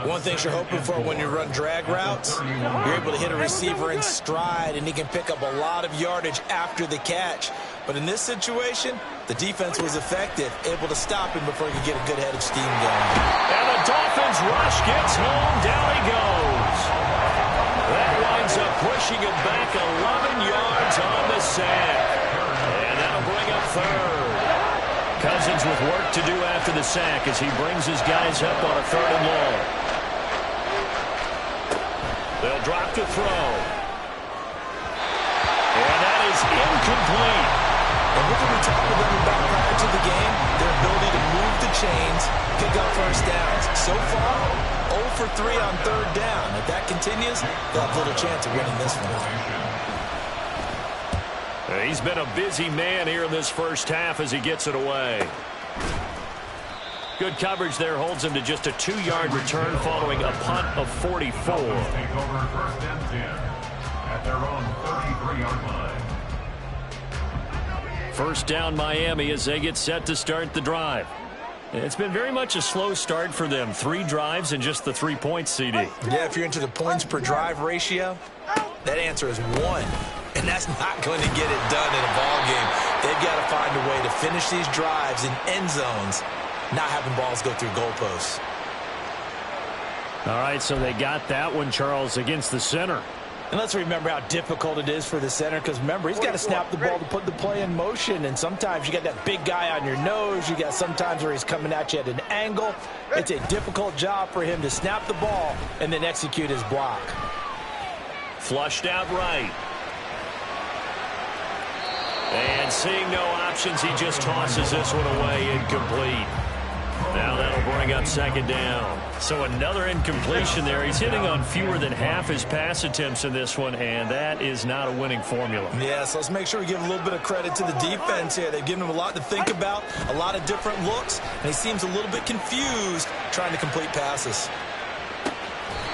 One thing you're hoping for when you run drag routes, you're able to hit a receiver in stride, and he can pick up a lot of yardage after the catch. But in this situation, the defense was effective, able to stop him before he could get a good head of steam going. And the Dolphins rush gets home. Down he goes. That winds up pushing him back 11 yards on the sack. And that'll bring up 3rd. Cousins with work to do after the sack as he brings his guys up on a 3rd and long. They'll drop to throw. And that is incomplete. And what did we talk with them about prior to the game? Their ability to move the chains, pick up first downs. So far, 0 for 3 on 3rd down. If that continues, they'll have little chance of winning this one. He's been a busy man here in this first half as he gets it away. Good coverage there holds him to just a 2-yard return following a punt of 44. Take over 1st and 10 at their own 33-yard line. First down Miami as they get set to start the drive. It's been very much a slow start for them. 3 drives and just the 3 points, CD. Yeah, if you're into the points per drive ratio, that answer is 1. And that's not going to get it done in a ball game. They've got to find a way to finish these drives in end zones, not having balls go through goalposts. All right, so they got that one, Charles, against the center. And let's remember how difficult it is for the center, because remember, he's got to snap the ball to put the play in motion, and sometimes you got that big guy on your nose. You got sometimes where he's coming at you at an angle. It's a difficult job for him to snap the ball and then execute his block. Flushed out right. And seeing no options, he just tosses this one away, incomplete. Now that'll bring up second down. So another incompletion there. He's hitting on fewer than half his pass attempts in this one, and that is not a winning formula. Yeah, so let's make sure we give a little bit of credit to the defense here. They've given him a lot to think about, a lot of different looks, and he seems a little bit confused trying to complete passes.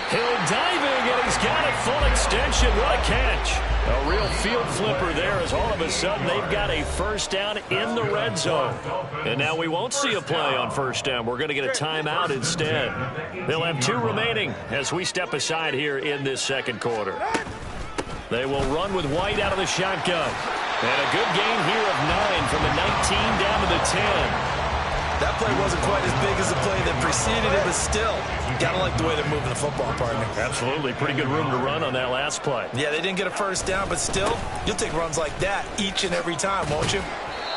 Hill diving, and he's got a full extension. What a catch. A real field flipper there, as all of a sudden they've got a first down in the red zone. And now we won't see a play on first down. We're going to get a timeout instead. They'll have 2 remaining as we step aside here in this second quarter. They will run with White out of the shotgun. And a good gain here of 9 from the 19 down to the 10. That play wasn't quite as big as the play that preceded it, but still, gotta like the way they're moving the football, partner. Absolutely. Pretty good room to run on that last play. Yeah, they didn't get a first down, but still, you'll take runs like that each and every time, won't you?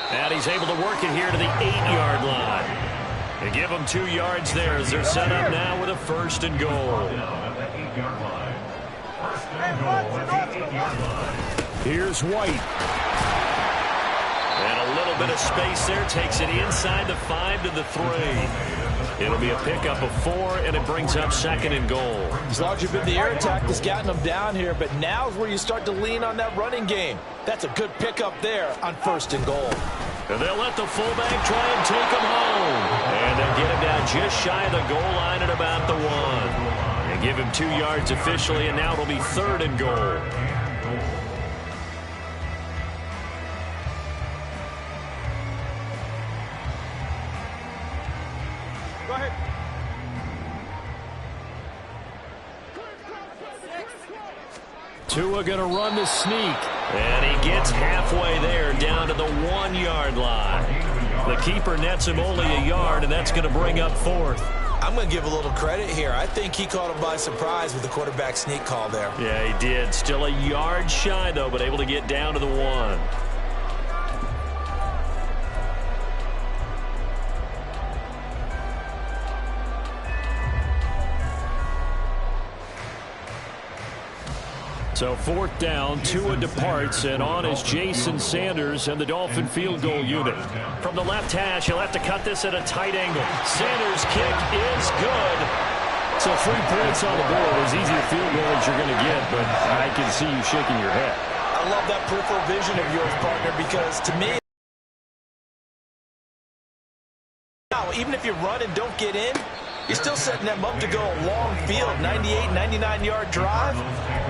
And he's able to work it here to the 8-yard line. They give him 2 yards there as they're set up now with a first and goal. Here's White. And a little bit of space there. Takes it inside the 5 to the 3. It'll be a pickup of 4, and it brings up second and goal. As long as you've been the air attack that's gotten them down here, but now's where you start to lean on that running game. That's a good pickup there on first and goal. And they'll let the fullback try and take him home. And they'll get him down just shy of the goal line at about the 1. They give him 2 yards officially, and now it'll be third and goal. Go ahead. Tua gonna run the sneak, and he gets halfway there down to the 1-yard line. The keeper nets him only a yard, and that's going to bring up fourth. I'm going to give a little credit here. I think he caught him by surprise with the quarterback sneak call there. Yeah, he did. Still a yard shy, though, but able to get down to the 1. So fourth down, Tua departs, and on is Jason Sanders and the Dolphin field goal unit. From the left hash, he'll have to cut this at a tight angle. Sanders' kick is good. So 3 points on the board, as easy a field goal as you're going to get, but I can see you shaking your head. I love that peripheral vision of yours, partner, because to me, now, even if you run and don't get in, you're still setting them up to go a long field, 98, 99-yard drive.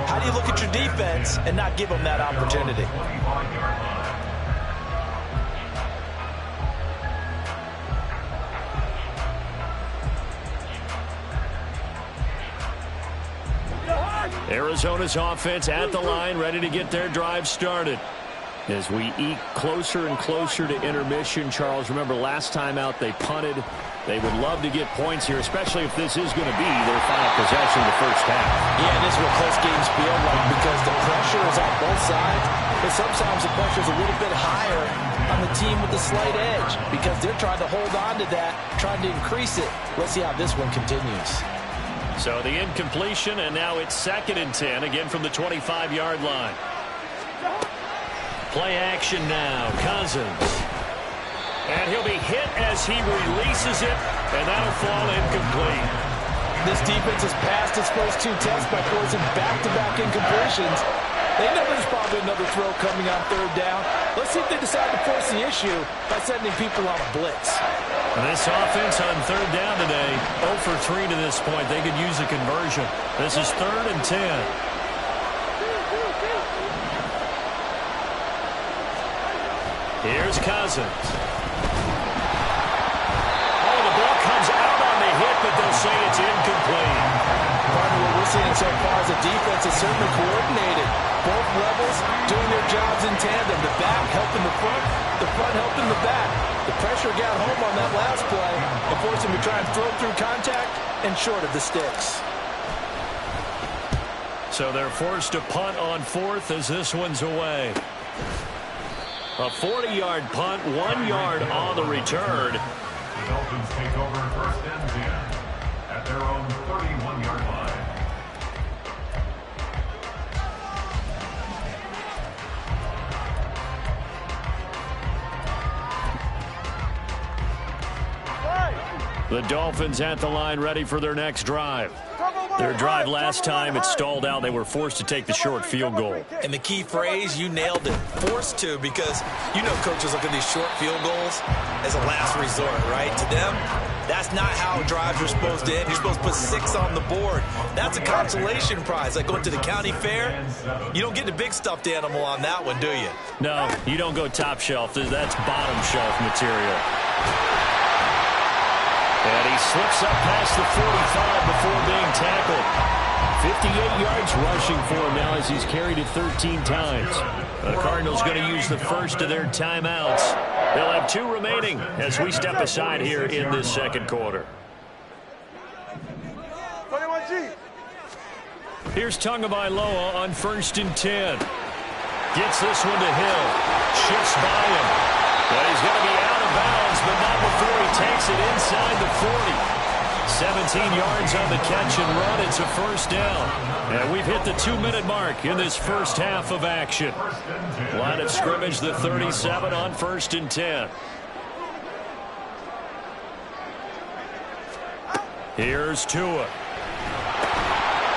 How do you look at your defense and not give them that opportunity? Arizona's offense at the line, ready to get their drive started. As we eke closer and closer to intermission, Charles, remember last time out they punted. They would love to get points here, especially if this is going to be their final possession of the first half. Yeah, this is what close games feel like because the pressure is on both sides, but sometimes the pressure is a little bit higher on the team with the slight edge because they're trying to hold on to that, trying to increase it. Let's see how this one continues. So the incompletion, and now it's 2nd and 10, again from the 25-yard line. Play action now, Cousins. And he'll be hit as he releases it, and that'll fall incomplete. This defense has passed its first 2 tests by forcing back-to-back incompletions. They know there's probably another throw coming on 3rd down. Let's see if they decide to force the issue by sending people on a blitz. And this offense on 3rd down today, 0 for 3 to this point. They could use a conversion. This is 3rd and 10. Here's Cousins. Oh, the ball comes out on the hit, but they'll say it's incomplete. Partner, what we're seeing so far as a defense is certainly coordinated. Both levels doing their jobs in tandem. The back helping the front helping the back. The pressure got home on that last play and forced him to try and throw through contact and short of the sticks. So they're forced to punt on fourth as this one's away. A 40-yard punt, 1 yard on the return. The Dolphins take over first and 10 at their own 31-yard line. The Dolphins at the line ready for their next drive. Their drive last time, it stalled out. They were forced to take the short field goal. And the key phrase, you nailed it, forced to, because you know coaches look at these short field goals as a last resort, right? To them, that's not how drives are supposed to end. You're supposed to put 6 on the board. That's a consolation prize. Like going to the county fair, you don't get the big stuffed animal on that one, do you? No, you don't go top shelf. That's bottom shelf material. And he slips up past the 45 before being tackled. 58 yards rushing for him now as he's carried it 13 times. The Cardinals going to use the first of their timeouts. They'll have 2 remaining as we step aside here in this second quarter. 21G. Here's Tagovailoa on 1st and 10. Gets this one to Hill. Shifts by him. But he's going to be out of bounds, but not before he takes it inside the 40. 17 yards on the catch and run. It's a first down. And we've hit the 2-minute mark in this first half of action. Line of scrimmage, the 37 on 1st and 10. Here's Tua.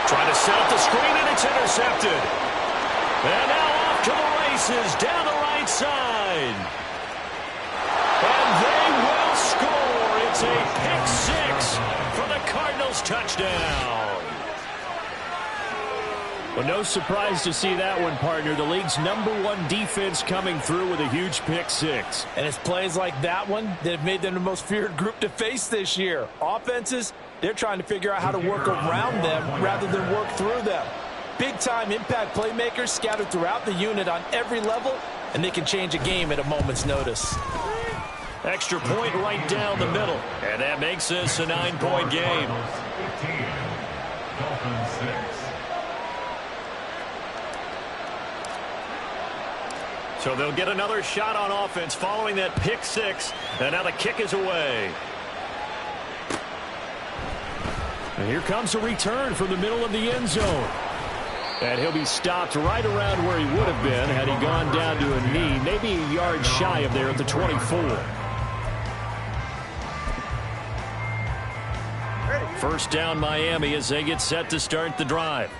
Trying to set up the screen, and it's intercepted. And now off to the races down the right side. And they will score. It's a pick 6 for the Cardinals touchdown. Well, no surprise to see that one, partner. The league's #1 defense coming through with a huge pick 6. And it's plays like that one that have made them the most feared group to face this year. Offenses, they're trying to figure out how to work around them rather than work through them. Big-time impact playmakers scattered throughout the unit on every level, and they can change a game at a moment's notice. Extra point right down the middle. And that makes this a 9-point game. 15, Dolphins 6. So they'll get another shot on offense following that pick 6. And now the kick is away. And here comes a return from the middle of the end zone. And he'll be stopped right around where he would have been had he gone down to a knee, maybe a yard shy of there at the 24. First down Miami as they get set to start the drive.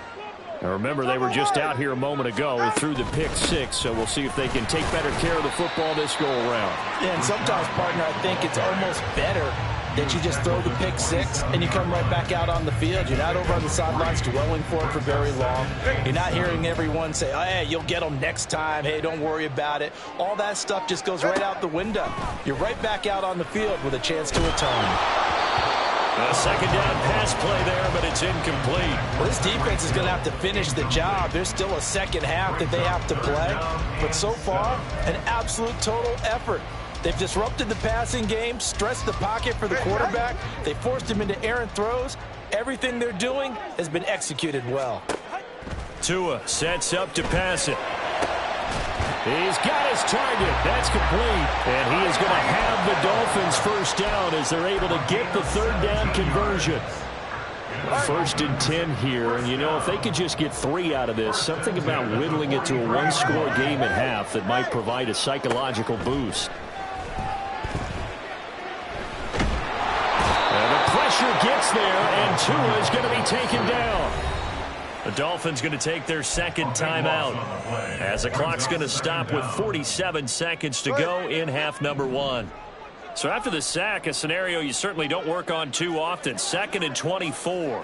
Now remember, they were just out here a moment ago through the pick 6, so we'll see if they can take better care of the football this go around. Yeah, and sometimes, partner, I think it's almost better that you just throw the pick 6 and you come right back out on the field. You're not over on the sidelines dwelling for it for very long. You're not hearing everyone say, oh, hey, you'll get them next time. Hey, don't worry about it. All that stuff just goes right out the window. You're right back out on the field with a chance to atone. A second down pass play there, but it's incomplete. Well, this defense is going to have to finish the job. There's still a second half that they have to play. But so far, an absolute total effort. They've disrupted the passing game, stressed the pocket for the quarterback. They forced him into errant throws. Everything they're doing has been executed well. Tua sets up to pass it. He's got his target. That's complete. And he is going to have the Dolphins first down as they're able to get the third down conversion. 1st and 10 here. And, you know, if they could just get 3 out of this, something about whittling it to a 1-score game at half that might provide a psychological boost. And the pressure gets there, and Tua is going to be taken down. The Dolphins going to take their second timeout as the clock's going to stop with 47 seconds to go in half number 1. So after the sack, a scenario you certainly don't work on too often. 2nd and 24.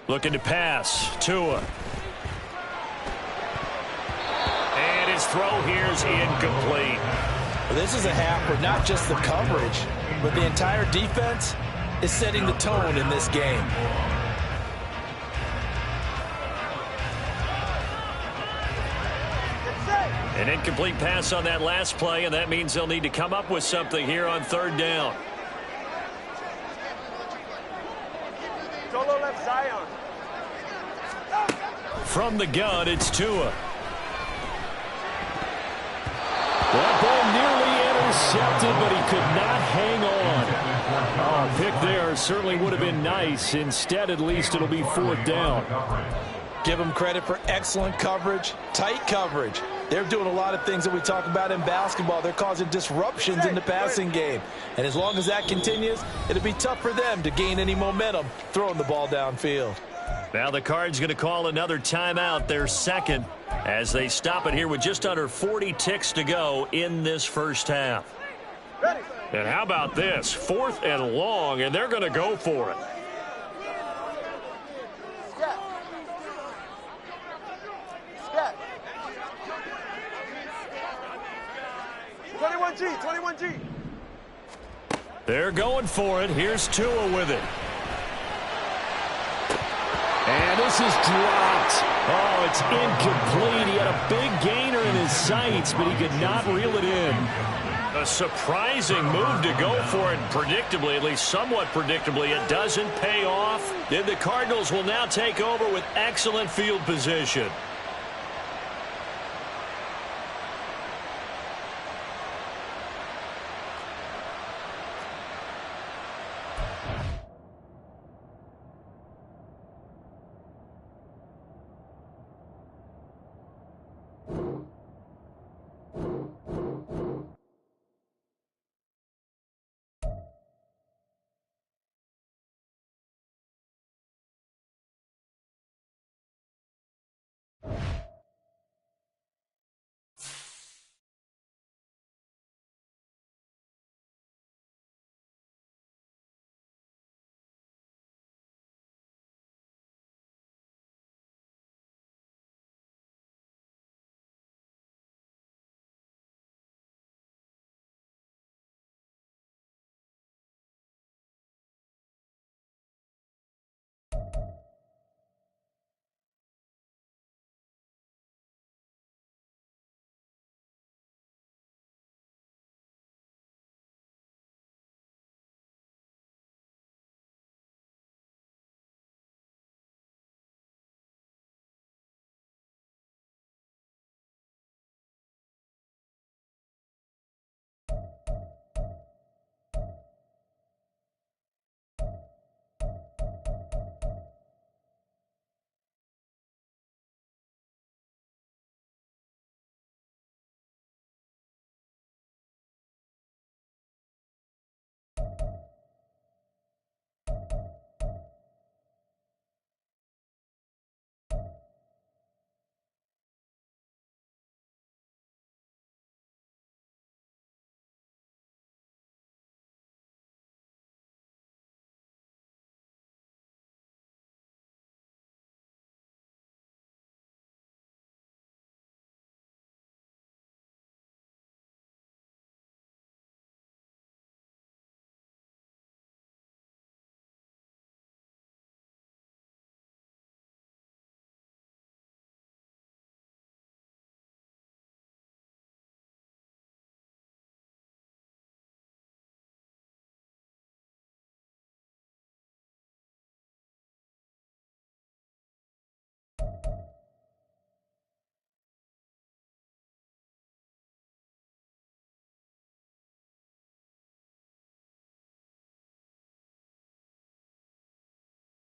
Looking to pass. Tua. And his throw here's incomplete. Well, this is a half where not just the coverage, but the entire defense is setting the tone in this game. An incomplete pass on that last play, and that means they'll need to come up with something here on 3rd down. left, Zion. From the gun, it's Tua. That ball nearly intercepted, but he could not hang on. Pick there certainly would have been nice. Instead, at least, it'll be 4th down. Give them credit for excellent coverage, tight coverage. They're doing a lot of things that we talk about in basketball. They're causing disruptions in the passing game. And as long as that continues, it'll be tough for them to gain any momentum throwing the ball downfield. Now the Cards going to call another timeout, their second, as they stop it here with just under 40 ticks to go in this first half. Ready. And how about this? 4th and long, and they're going to go for it. Scat. 21G, 21G. They're going for it. Here's Tua with it. And this is dropped. Oh, it's incomplete. He had a big gainer in his sights, but he could not reel it in. A surprising move to go for it, predictably, at least somewhat predictably. It doesn't pay off. Then the Cardinals will now take over with excellent field position.